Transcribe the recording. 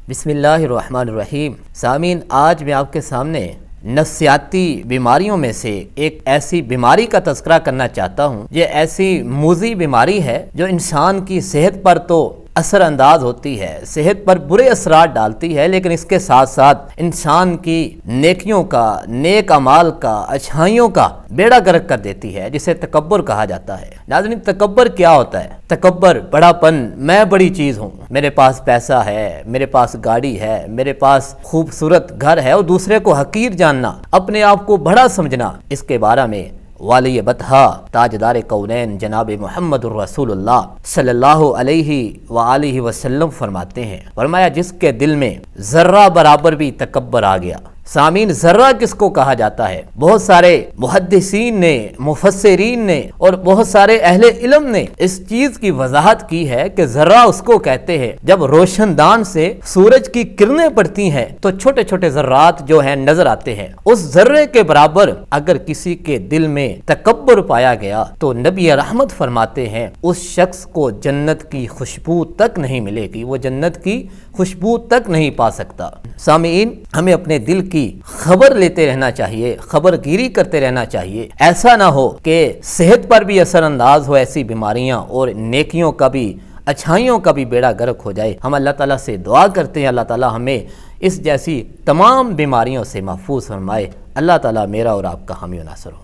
بسم اللہ الرحمن الرحیم۔ سامعین، آج میں آپ کے سامنے نفسیاتی بیماریوں میں سے ایک ایسی بیماری کا تذکرہ کرنا چاہتا ہوں۔ یہ ایسی موذی بیماری ہے جو انسان کی صحت پر تو اثر انداز ہوتی ہے، صحت پر برے اثرات ڈالتی ہے، لیکن اس کے ساتھ ساتھ انسان کی نیکیوں کا، نیک اعمال کا، اچھائیوں کا بیڑا گرک کر دیتی ہے، جسے تکبر کہا جاتا ہے۔ ناظرین، تکبر کیا ہوتا ہے؟ تکبر بڑا پن، میں بڑی چیز ہوں، میرے پاس پیسہ ہے، میرے پاس گاڑی ہے، میرے پاس خوبصورت گھر ہے، اور دوسرے کو حقیر جاننا، اپنے آپ کو بڑا سمجھنا۔ اس کے بارے میں والی بطحا تاجدار کونین جناب محمد الرسول اللہ صلی اللہ علیہ وآلہ وسلم فرماتے ہیں، فرمایا جس کے دل میں ذرہ برابر بھی تکبر آ گیا۔ سامعین، ذرہ کس کو کہا جاتا ہے؟ بہت سارے محدثین نے، مفسرین نے اور بہت سارے اہل علم نے اس چیز کی وضاحت کی ہے کہ ذرہ اس کو کہتے ہیں جب روشن دان سے سورج کی کرنیں پڑتی ہیں تو چھوٹے چھوٹے ذرات جو ہیں نظر آتے ہیں۔ اس ذرے کے برابر اگر کسی کے دل میں تکبر پایا گیا تو نبی رحمت فرماتے ہیں اس شخص کو جنت کی خوشبو تک نہیں ملے گی، وہ جنت کی خوشبو تک نہیں پا سکتا۔ سامعین، ہمیں اپنے دل کی خبر لیتے رہنا چاہیے، خبر گیری کرتے رہنا چاہیے۔ ایسا نہ ہو کہ صحت پر بھی اثر انداز ہو ایسی بیماریاں، اور نیکیوں کا بھی، اچھائیوں کا بھی بیڑا گرک ہو جائے۔ ہم اللہ تعالیٰ سے دعا کرتے ہیں اللہ تعالیٰ ہمیں اس جیسی تمام بیماریوں سے محفوظ فرمائے۔ اللہ تعالیٰ میرا اور آپ کا حامی و ناصر ہو۔